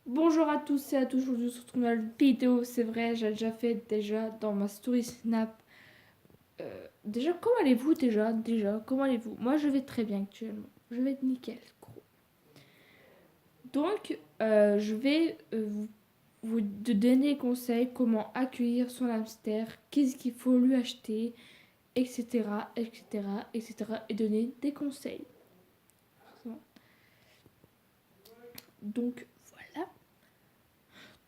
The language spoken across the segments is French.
Bonjour à tous et à tous, aujourd'hui on se retrouve dans la vidéo, c'est vrai, j'ai déjà fait dans ma story Snap. Déjà, comment allez-vous comment allez-vous? Moi je vais très bien actuellement, je vais être nickel, gros. Donc, je vais vous donner des conseils, comment accueillir son hamster, qu'est-ce qu'il faut lui acheter, etc., etc., etc., et donner des conseils. Donc, voilà.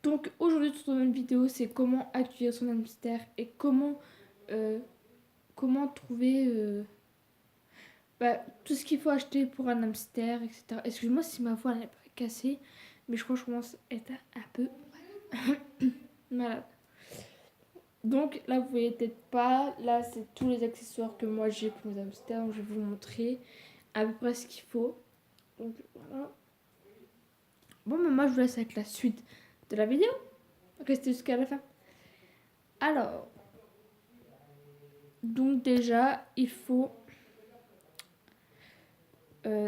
Donc, aujourd'hui, toute une vidéo, c'est comment accueillir son hamster et euh, comment trouver tout ce qu'il faut acheter pour un hamster, etc. Excuse-moi si ma voix n'est pas cassée, mais je crois que je commence à être un peu malade. Donc là, vous voyez peut-être pas, là, c'est tous les accessoires que moi j'ai pour mes hamsters. Donc, je vais vous montrer à peu près ce qu'il faut. Donc voilà. Bon, mais moi, je vous laisse avec la suite de la vidéo. Restez jusqu'à la fin. Alors, donc déjà, il faut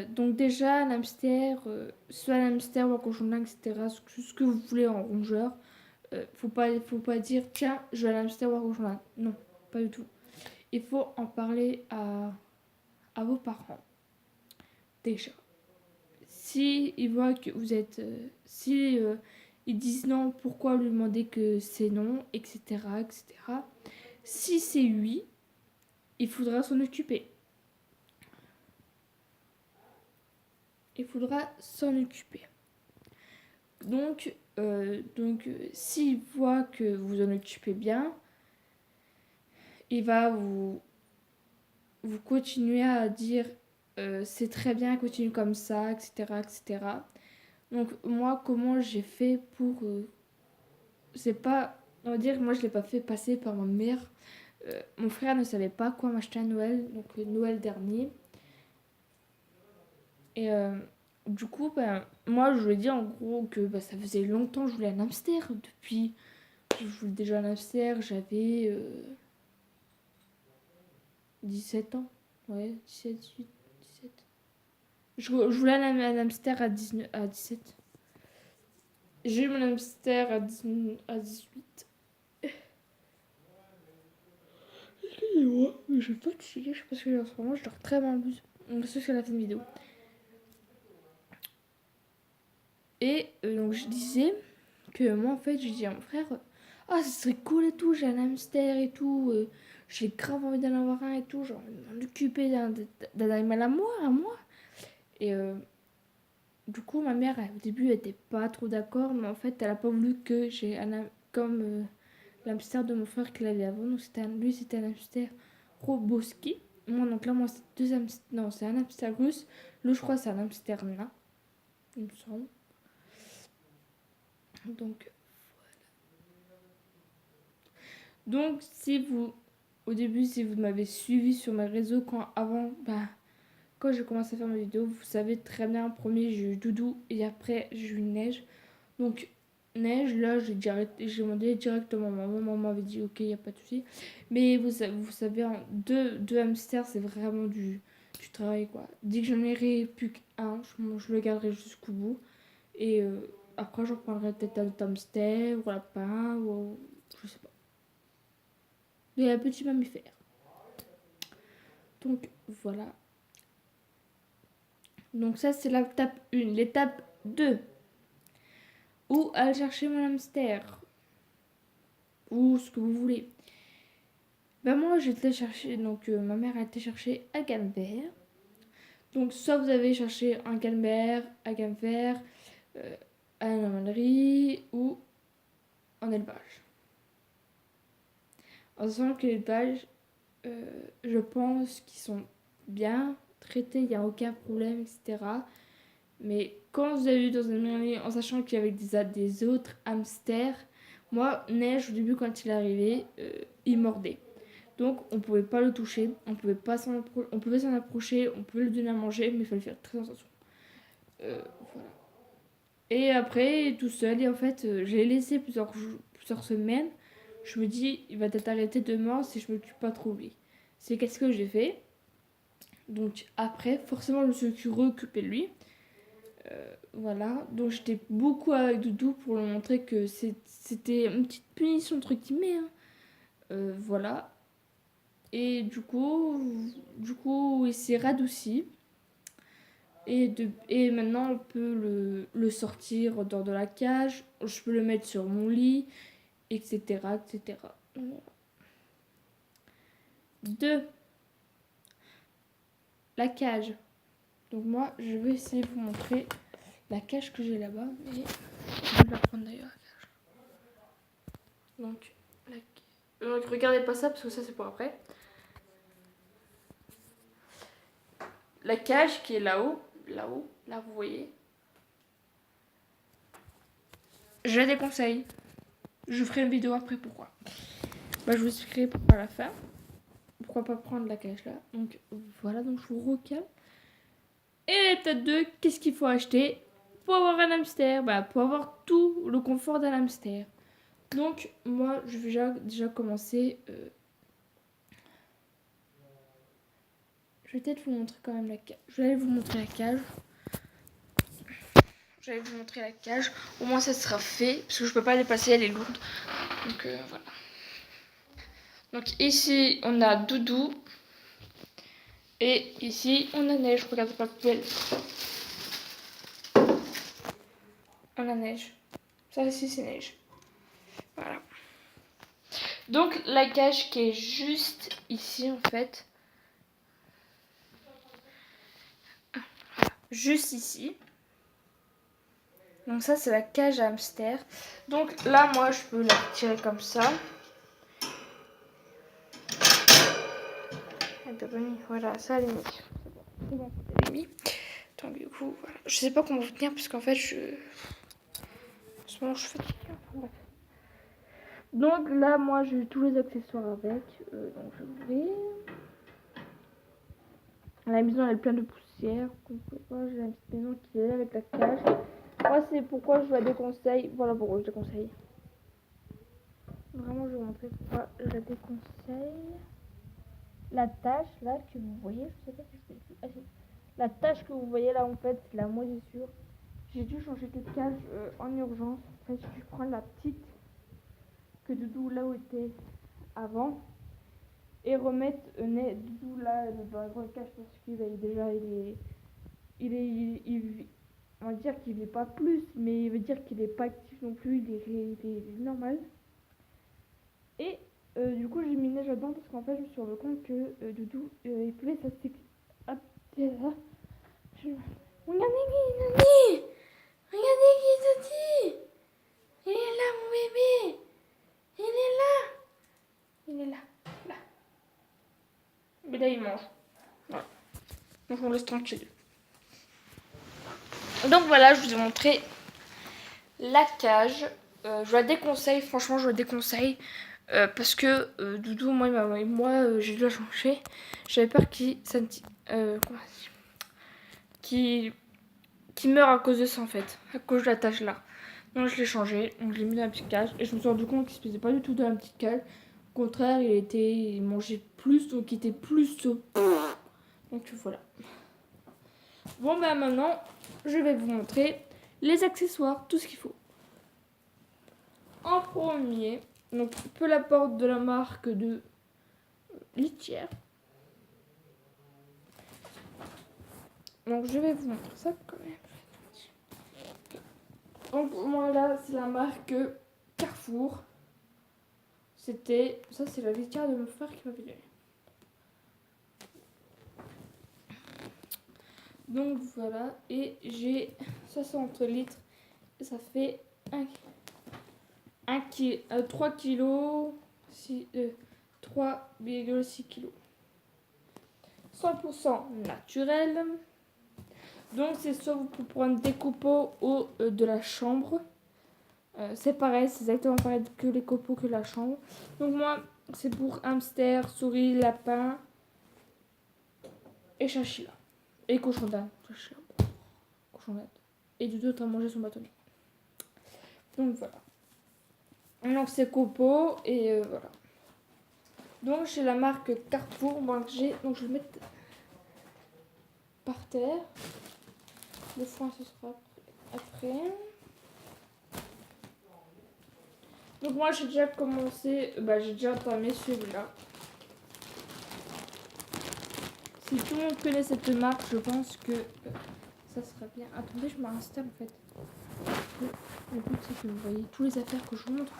donc déjà, un hamster, soit un hamster ou un cochon, etc., ce que vous voulez en rongeur, faut pas dire, tiens, je veux un hamster ou un cochon. Non, pas du tout. Il faut en parler à vos parents, déjà. Si ils voient que vous êtes... si ils disent non, pourquoi lui demander que c'est non, etc., etc. Si c'est oui, il faudra s'en occuper. Il faudra s'en occuper. S'il voit que vous en occupez bien, il va vous continuer à dire c'est très bien, continue comme ça, etc., etc. Donc moi, comment j'ai fait pour... c'est pas... On va dire, moi je l'ai pas fait passer par ma mère. Mon frère ne savait pas quoi m'acheter à Noël, donc Noël dernier. Et du coup, moi je lui ai dit en gros que ça faisait longtemps que je voulais un hamster. Depuis, je voulais déjà un hamster, j'avais 17 ans. Ouais, 17, 18, 17. Je voulais un hamster à 19, à 17. J'ai eu mon hamster à 19, à 18. Et ouais, mais je vais pas fatiguée, je sais pas ce que j'ai en ce moment, je dors très mal en plus. On va se faire la fin de vidéo. Et donc je disais que moi en fait, je dis à mon frère, ah ça serait cool et tout, j'ai un hamster et tout, j'ai grave envie d'en avoir un et tout, genre m'en occuper d'un animal à moi. Et du coup, ma mère, au début, elle était pas trop d'accord, mais en fait, elle a pas voulu que j'ai comme l'hamster de mon frère qu'il avait avant. Donc, lui, c'était un hamster Roboski. Moi, donc là, moi, c'est deux hamsters. Non, c'est un hamster russe. Lui, je crois, c'est un hamster nain, il me semble. Donc, si vous, au début, si vous m'avez suivi sur mes réseaux quand j'ai commencé à faire mes vidéos, vous savez très bien, premier, j'ai eu Doudou et après, j'ai eu Neige. Donc, neige, là, j'ai demandé directement. Maman m'avait dit, ok, il n'y a pas de souci. Mais vous savez, deux hamsters, c'est vraiment du travail, quoi. Dès que j'en aurai plus qu'un, je le garderai jusqu'au bout. Et après, j'en prendrai peut-être un autre hamster, ou un lapin, ou je sais pas. Et un petit mammifère. Donc, voilà. Donc, ça, c'est l'étape 1. L'étape 2. Où aller chercher mon hamster. Ou ce que vous voulez. Ben moi j'étais chercher, donc ma mère a été chercher à Canberra. Donc soit vous avez cherché un calvaire, à Canberra, à la normalerie ou en élevage. En sachant que l'élevage, je pense qu'ils sont bien traités, il n'y a aucun problème, etc. Mais quand vous avez eu dans une normalerie, en sachant qu'il y avait des autres hamsters, moi, Neige, au début quand il est arrivé, il mordait. Donc on pouvait pas le toucher, on pouvait s'en approcher, on pouvait le donner à manger, mais il fallait faire très attention. Voilà. Et après, tout seul, et en fait, j'ai laissé plusieurs semaines. Je me dis, il va peut-être arrêter demain si je m'occupe pas trop de lui. C'est qu'est-ce que j'ai fait. Donc après, forcément, je me suis reoccupée de lui. Voilà, donc j'étais beaucoup avec Doudou pour lui montrer que c'était une petite punition entre guillemets, hein. Voilà. Et du coup, il s'est radouci. Et maintenant, on peut le sortir dans de la cage. Je peux le mettre sur mon lit, etc. etc. Voilà. 2. La cage. Donc moi, je vais essayer de vous montrer la cage que j'ai là-bas. Et je vais la prendre d'ailleurs. Donc, regardez pas ça parce que ça c'est pour après. La cage qui est là-haut, là vous voyez. Je la déconseille. Je ferai une vidéo après pourquoi. Je vous expliquerai pourquoi à la fin. Pourquoi pas prendre la cage là. Donc voilà, donc je vous recale. Et l'étape 2, qu'est-ce qu'il faut acheter pour avoir un hamster? Pour avoir tout le confort d'un hamster. Donc moi, je vais déjà commencer. Je vais peut-être vous montrer quand même la cage. Je vais aller vous montrer la cage. J'allais vous montrer la cage. Au moins ça sera fait. Parce que je peux pas dépasser, elle est lourde. Donc voilà. Donc ici on a Doudou. Et ici on a Neige. Regardez pas la poubelle. On a Neige. Ça ici c'est Neige. Voilà. Donc la cage qui est juste ici en fait. Juste ici. Donc ça c'est la cage à hamster. Donc là moi je peux la tirer comme ça. Voilà, ça elle est mise. C'est bon, elle est mise. Donc du coup voilà. Je sais pas comment vous tenir parce qu'en fait en ce moment je suis fatiguée. Bref. Donc là moi j'ai tous les accessoires avec. Donc je vais. La maison elle est pleine de poussière. Comme vous pouvez voir, j'ai la petite maison qui est là avec la cage. Moi c'est pourquoi je la déconseille. Voilà pourquoi je déconseille. Vraiment je vais vous montrer pourquoi je la déconseille. La tâche là que vous voyez, je sais pas si je peux plus. Ah, si. La tâche que vous voyez là en fait c'est la moisissure. J'ai dû changer de cage en urgence. En fait j'ai dû prendre la petite que Doudou là où était avant et remettre Doudou là dans la grande cage parce qu'il est déjà on va dire qu'il est pas plus mais il veut dire qu'il est pas actif non plus, il est normal. Et du coup j'ai mis Neige là-dedans parce qu'en fait je me suis rendu compte que Doudou il pouvait s'astiquer. Hop, là. Regardez qui regardez qui il est là mon bébé, il est là, là. Mais là il mange. Voilà. Donc on laisse tranquille. Donc voilà, je vous ai montré la cage. Je la déconseille, franchement je la déconseille. Parce que Doudou, moi j'ai dû la changer. J'avais peur qu'il meure à cause de ça en fait. À cause de la tâche là. Donc je l'ai changé, donc je l'ai mis dans la petite cage. Et je me suis rendu compte qu'il se faisait pas du tout dans la petite cage. Au contraire, il mangeait plus, donc il était plus. Donc voilà. Bon maintenant, je vais vous montrer les accessoires, tout ce qu'il faut. En premier, donc peu la porte de la marque de litière. Donc je vais vous montrer ça quand même. Donc moi là c'est la marque Carrefour. Ça c'est la litière de mon frère qui m'avait donné. Donc voilà, et j'ai 60 litres et ça fait 3 kg, 3,6 kg. 100% naturel. Donc c'est soit vous pouvez prendre des copeaux ou de la chambre. C'est pareil, c'est exactement pareil que les copeaux que la chambre. Donc moi, c'est pour hamster, souris, lapin et chinchilla. Et cochon d'Inde. Et du tout à manger son bâtonnet. Donc voilà. Donc c'est copeaux et voilà. Donc j'ai la marque Carrefour. Donc je vais le mettre par terre. Le foin, ce sera après. Donc moi, j'ai déjà commencé, j'ai déjà entamé celui-là. Si tout le monde connaît cette marque, je pense que ça sera bien. Attendez, je m'installe en fait. Le but, c'est que vous voyez toutes les affaires que je vous montre.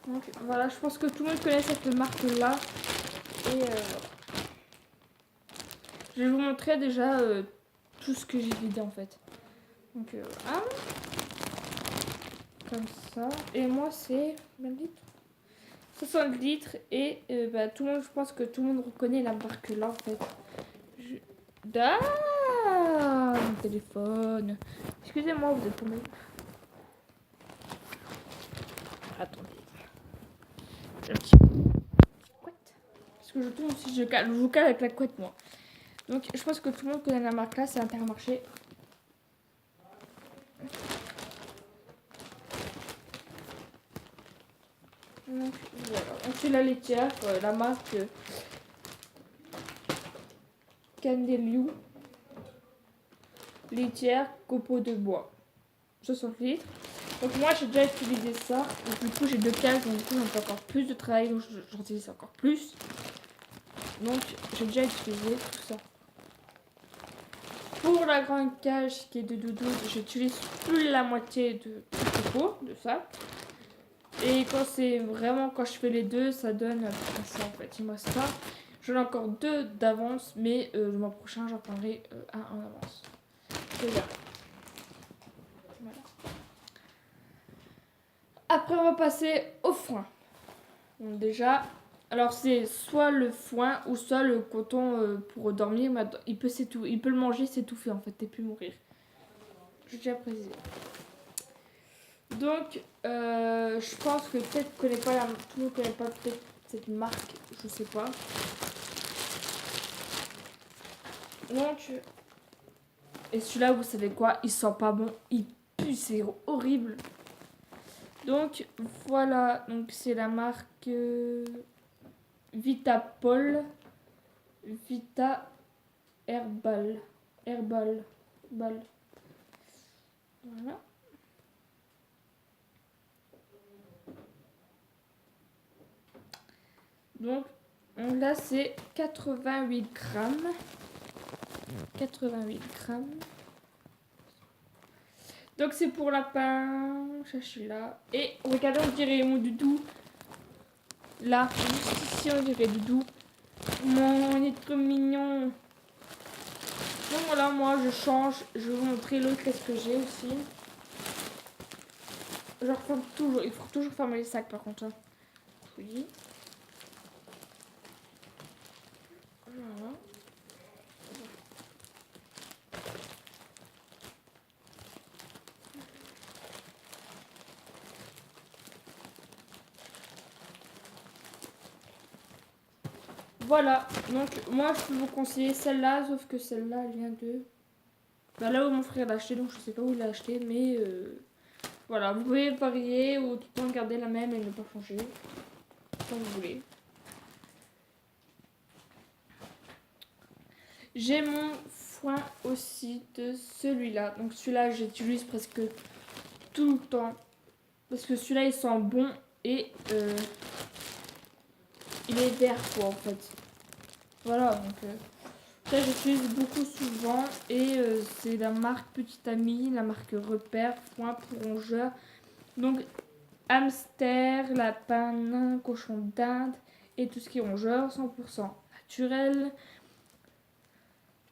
Donc voilà, je pense que tout le monde connaît cette marque-là. Et je vais vous montrer déjà tout ce que j'ai vidé en fait. Donc voilà. Comme ça. Et moi, c'est 20 litres. 60 litres. Et tout le monde, je pense que tout le monde reconnaît la marque là en fait. Ah, mon téléphone. Excusez-moi, vous êtes tombé. Attendez. J'ai un petit couette. Parce que je tourne aussi, je vous cale avec la couette moi. Donc je pense que tout le monde connaît la marque là, c'est Intermarché. Donc voilà. Ensuite la laitière, la marque Candeliu. Laitière, copeaux de bois. 60 litres. Donc moi j'ai déjà utilisé ça. Donc du coup j'ai 2 cases, donc du coup j'en fais encore plus de travail, donc j'en utilise encore plus. Donc j'ai déjà utilisé tout ça. Pour la grande cage qui est de doudou, j'utilise plus la moitié de pot de ça. Et quand c'est vraiment quand je fais les deux, ça donne ça en fait. Il me reste ça. J'en ai encore 2 d'avance, mais le mois prochain j'en prendrai un en avance. Voilà. Après on va passer au foin. Donc déjà, alors c'est soit le foin ou soit le coton pour dormir. Mais il peut le manger, s'étouffer en fait et puis mourir. J'ai déjà précisé. Donc, je pense que peut-être tout le monde connaît pas peut-être cette marque, je sais pas. Donc, et celui-là, vous savez quoi, il sent pas bon, il pue, c'est horrible. Donc voilà, donc c'est la marque Vitapol, Vita Herbal, Ball. Voilà. Donc là c'est 88 grammes. 88 grammes. Donc c'est pour lapin. Je suis là. Et regardez, on dirait mon doudou. Là, juste ici, on dirait doudou. Mon, il est trop mignon. Donc voilà, moi je change. Je vais vous montrer l'autre qu'est-ce que j'ai aussi. Je referme toujours. Il faut toujours fermer les sacs par contre. Oui. Voilà. Voilà, donc moi je peux vous conseiller celle-là, sauf que celle-là elle vient de... là où mon frère l'a acheté, donc je sais pas où il l'a acheté, mais voilà, vous pouvez varier ou tout le temps garder la même et ne pas changer, comme vous voulez. J'ai mon foin aussi de celui-là, donc celui-là j'utilise presque tout le temps, parce que celui-là il sent bon et il est vert quoi en fait. Voilà, donc ça j'utilise beaucoup souvent et c'est la marque Petite Amie, la marque Repère, foin pour rongeur. Donc hamster, lapin, nain, cochon d'Inde et tout ce qui est rongeur, 100% naturel,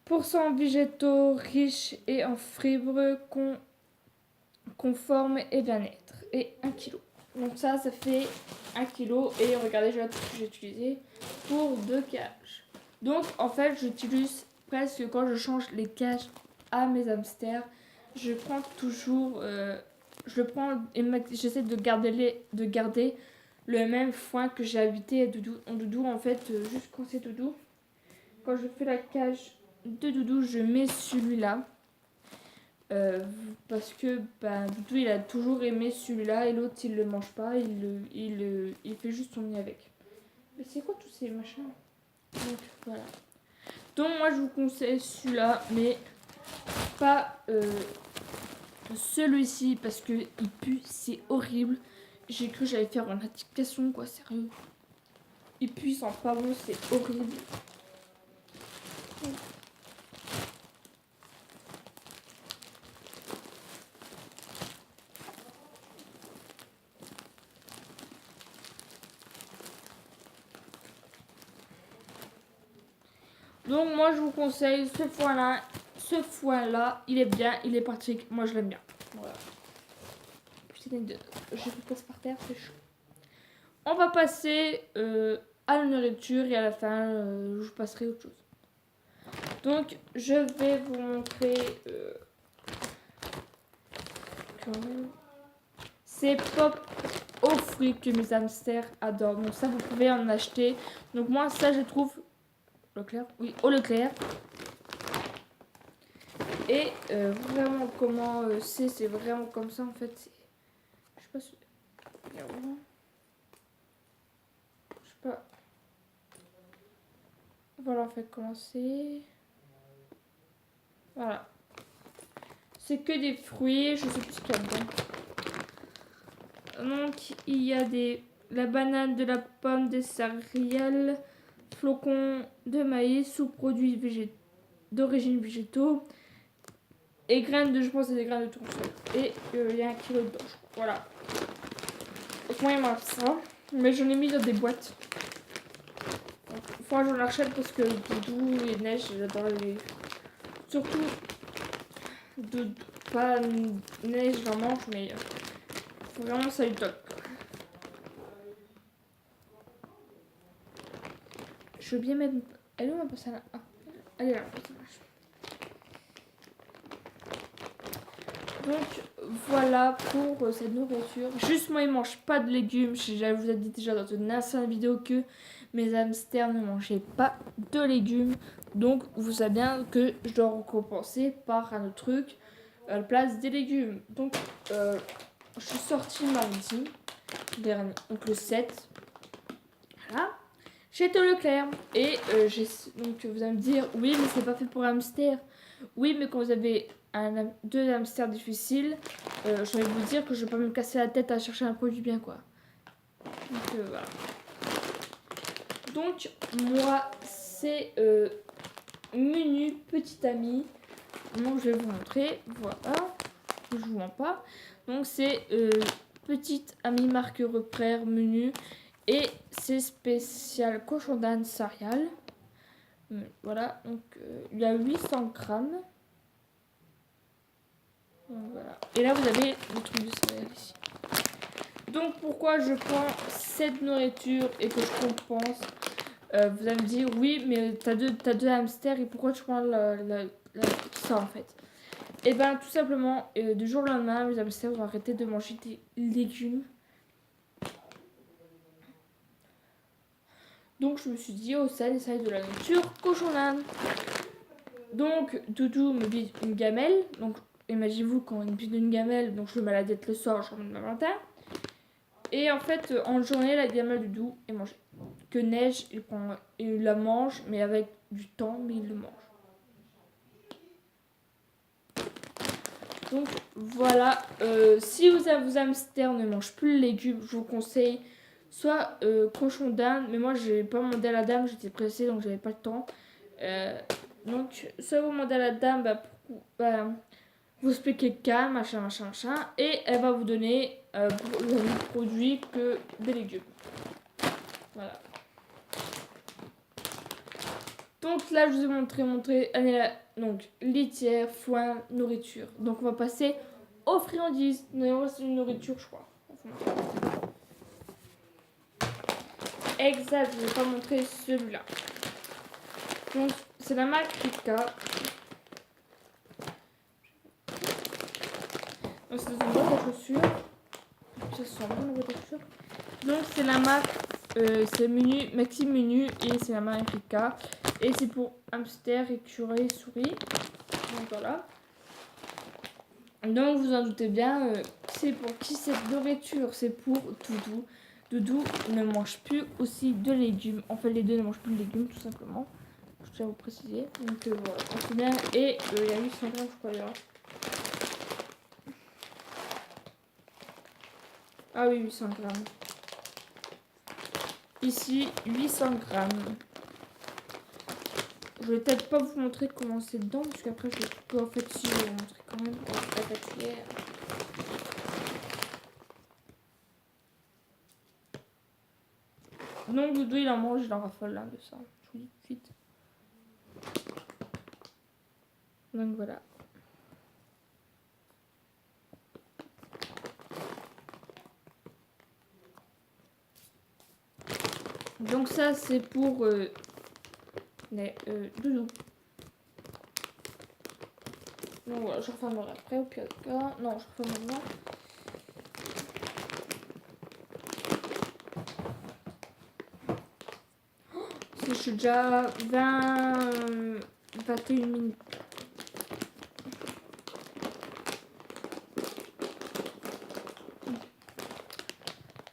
% végétaux, riches et en fibres, conformes et bien-être. Et 1 kg. Donc ça fait 1 kg et regardez, je vais tout ce que j'ai utilisé pour 2 cages. Donc en fait j'utilise presque quand je change les cages à mes hamsters, je prends toujours, j'essaie de garder le même foin que j'ai habité à Doudou. En Doudou en fait, juste quand c'est Doudou, quand je fais la cage de Doudou, je mets celui-là. Parce que Doudou il a toujours aimé celui-là et l'autre il le mange pas, il fait juste son nid avec. Mais c'est quoi tous ces machins? Donc voilà. Donc moi je vous conseille celui-là, mais pas celui-ci parce que il pue, c'est horrible. J'ai cru que j'allais faire une indication, quoi, sérieux. Il pue, il sent pas bon, c'est horrible. Donc moi je vous conseille ce foin-là. Ce foin-là, il est bien, il est pratique. Moi je l'aime bien. Voilà. Putain de... Je me casse par terre, c'est chaud. On va passer à la nourriture et à la fin, je passerai autre chose. Donc je vais vous montrer ces pop aux fruits que mes hamsters adorent. Donc ça vous pouvez en acheter. Donc moi ça je trouve Leclerc, oui, au Leclerc. Et vraiment comment c'est vraiment comme ça en fait. Je sais pas si... Je sais pas. Voilà en fait comment c'est. Voilà. C'est que des fruits, je sais plus ce qu'il y a dedans. Donc il y a la banane, de la pomme, des céréales, flocons de maïs, sous-produits d'origine végétaux et graines de, je pense, c'est des graines de tournesol. Et il y a 1 kilo dedans, je crois. Voilà. Donc moi il mange ça, mais j'en ai mis dans des boîtes. Enfin, j'en achète parce que Doudou et Neige, j'adore les. Surtout, pas Neige, j'en mange, mais vraiment ça lui top. Je veux bien mettre. Elle est où ma passe à la. Ah, elle est là, donc voilà pour cette nourriture. Juste moi ils mangent pas de légumes. Je vous ai dit déjà dans une ancienne vidéo que mes hamsters ne mangeaient pas de légumes. Donc vous savez bien que je dois récompenser par un autre truc à la place des légumes. Donc je suis sortie mardi dernier, donc le 7. Voilà. J'étais au Leclerc et donc vous allez me dire oui mais c'est pas fait pour un hamster. Oui mais quand vous avez deux hamsters difficiles, je vais vous dire que je vais pas me casser la tête à chercher un produit bien quoi. Donc voilà. Donc moi c'est menu petit ami. Donc je vais vous montrer. Voilà. Je vous mens pas. Donc c'est petite amie marque repère menu. Et c'est spécial cochon d'âne céréales. Voilà, donc il y a 800 grammes. Donc, voilà. Et là, vous avez le truc de céréales ici. Donc, pourquoi je prends cette nourriture et que je compense vous allez me dire, oui, mais t'as deux hamsters et pourquoi tu prends ça en fait? Et ben, tout simplement, du jour au lendemain, mes hamsters vont arrêter de manger des légumes. Donc je me suis dit, oh ça de la nourriture cochon d'âne. Donc Doudou me bide une gamelle. Donc imaginez-vous quand il me bide une gamelle, donc je le mets à la diète le soir, je remets le matin. Et en fait en journée la gamelle de Doudou est mangée. Que Neige il la mange mais avec du temps, mais il le mange. Donc voilà, si vos hamsters ne mangent plus les légumes, je vous conseille soit cochon d'Inde, mais moi j'ai pas demandé à la dame, j'étais pressée donc j'avais pas le temps. Donc soit vous demandez à la dame, vous expliquez calme, machin, et elle va vous donner le même produit que des légumes. Voilà. Donc là je vous ai montré donc litière, foin, nourriture. Donc on va passer aux friandises. Non, c'est une nourriture je crois. Exact, je vais pas montrer celui-là. Donc c'est la marque Rika. Donc c'est une boîte à chaussures. Ça sent bien la boîte à chaussures. Donc c'est la marque, c'est menu, Maxi Menu et c'est la marque Rika. Et c'est pour hamster, écureuil, souris. Donc voilà. Donc vous en doutez bien, c'est pour qui cette nourriture? C'est pour Doudou. Doudou ne mange plus aussi de légumes. En fait les deux ne mangent plus de légumes tout simplement. je tiens à vous préciser. Donc voilà, conteneur et il y a 800 grammes, je crois d'ailleurs. Ah oui, 800 grammes. Ici, 800 grammes. Je vais peut-être pas vous montrer comment c'est dedans, parce qu'après je peux en fait si je vais vous montrer quand même la pâtissière. Donc Doudou il en mange, il en raffole là de ça. Je vous dis tout de suite. Donc voilà. Donc ça c'est pour Doudou. Donc voilà, je refermerai après au pire des cas. Non, je referme maintenant. Je suis déjà 21 minutes.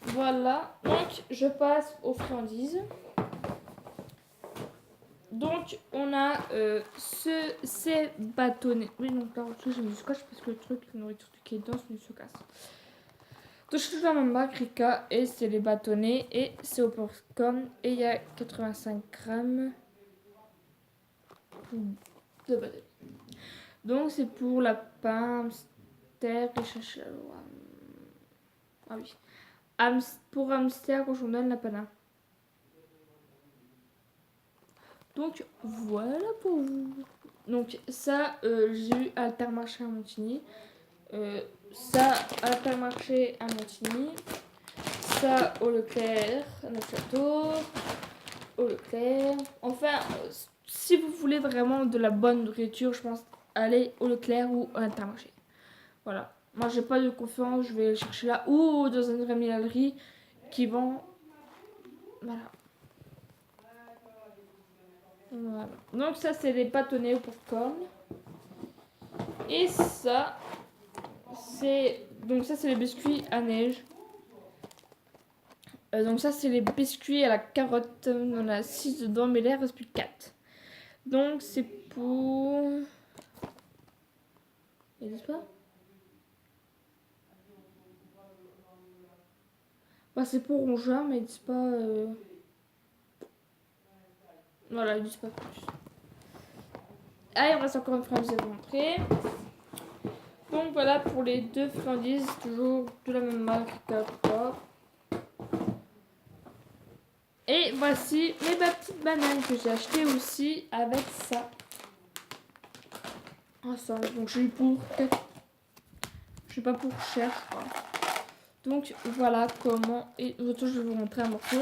Voilà, donc je passe aux friandises. Donc on a ces bâtonnets. Oui, donc là j'ai mis du scotch parce que le truc, la nourriture qui est dedans, c'est se casse. Donc je suis la même marque Rika et c'est les bâtonnets et c'est au popcorn et il y a 85 grammes de bâtonnets. Donc c'est pour la pain, hamster et chacha. Ah oui. Pour hamster quand on donne la panne. Donc voilà pour vous. Donc ça, j'ai eu à Intermarché à Montigny. Ça à Intermarché à Montigny. Ça au Leclerc à Neuchâtel. Au Leclerc. Enfin, si vous voulez vraiment de la bonne nourriture, je pense aller au Leclerc ou à Intermarché. Voilà. Moi, j'ai pas de confiance, je vais chercher là ou dans une rémialerie qui vend. Voilà. Voilà. Donc ça c'est les bâtonnets au popcorn. Et ça c'est les biscuits à neige. Donc ça c'est les biscuits à la carotte. On a 6 dedans mais là il reste plus que 4. Donc c'est pour... Ils disent pas bah, c'est pour rongeur mais ils disent pas... Voilà, ils disent pas plus. Ah, il reste encore une friandise à vous montrer. Donc voilà pour les deux friandises, toujours de la même marque Carrefour. Et voici ma petite banane que j'ai acheté aussi avec ça. Ensemble. Donc j'ai eu pour... Je sais pas pour cher, je crois. Donc voilà comment... Et je vais vous montrer un morceau.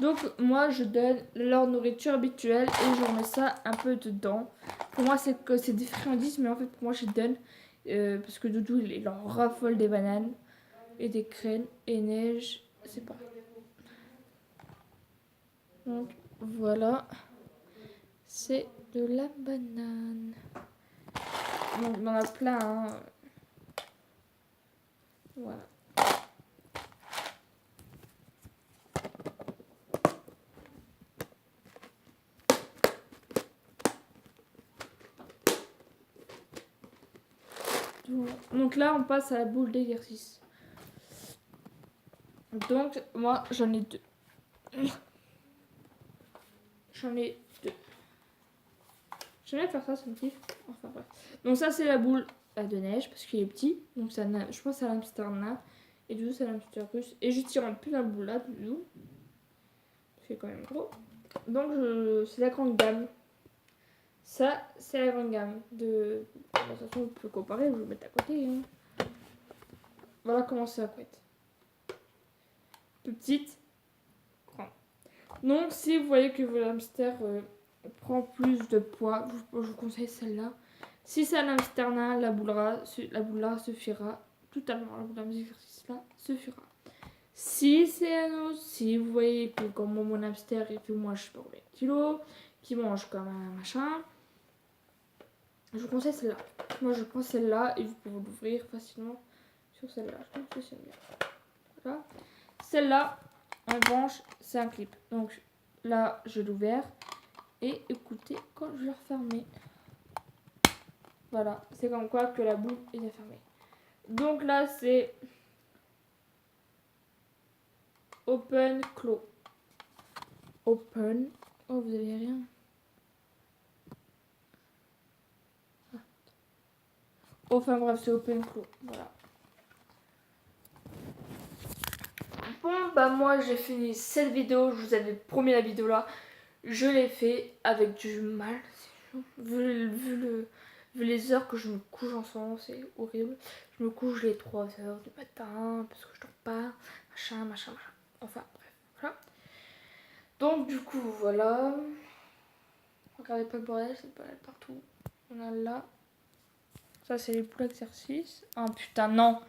Donc moi je donne leur nourriture habituelle et je remets ça un peu dedans. Pour moi c'est que c'est des friandises mais en fait pour moi je donne parce que Doudou il en raffole des bananes et des crèmes et neige, c'est pareil. Donc voilà, c'est de la banane. Donc on en a plein. Hein. Voilà. Donc là, on passe à la boule d'exercice. Donc, moi, j'en ai deux. J'en ai deux. J'aime bien faire ça, ça me kiffe. Enfin bref. Donc ça, c'est la boule de neige parce qu'il est petit. Donc ça, je pense à l'Amsterdam. Et du coup, c'est l'hamster russe. Et je tire un peu la boule là, du coup. C'est quand même gros. Donc, c'est la grande gamme. Ça, c'est la grande gamme. De toute façon, on peut comparer, je vais le mettre à côté. Hein. Voilà comment c'est à côté. Plus petite, grande. Donc, si vous voyez que votre hamster prend plus de poids, je vous conseille celle-là. Si c'est un hamster nain, la boule là suffira totalement. La boule d'exercice là suffira. Si c'est un autre, si vous voyez que comme mon hamster il fait moins je sais pas combien de kilos, qui mange comme un machin, je vous conseille celle-là. Moi je prends celle-là et vous pouvez l'ouvrir facilement sur celle-là. Je pense que c'est bien. Voilà. Celle-là, en revanche, c'est un clip. Donc là, je l'ai ouvert. et écoutez quand je vais le refermer. Voilà, c'est comme quoi que la boule est bien fermée. Donc là, c'est open, close. Open. Oh, vous avez rien. Enfin bref, c'est open, close. Voilà. Bon, bah moi, j'ai fini cette vidéo. Je vous avais promis la vidéo là. Je l'ai fait avec du mal. Vu les heures que je me couche en ce moment, c'est horrible. Je me couche les 3 heures du matin parce que je dors pas. Machin. Enfin, bref. Voilà. Donc, du coup, voilà. Regardez pas le bordel, c'est pas là partout. On a là. Ça, c'est les poules exercices. Oh putain, non.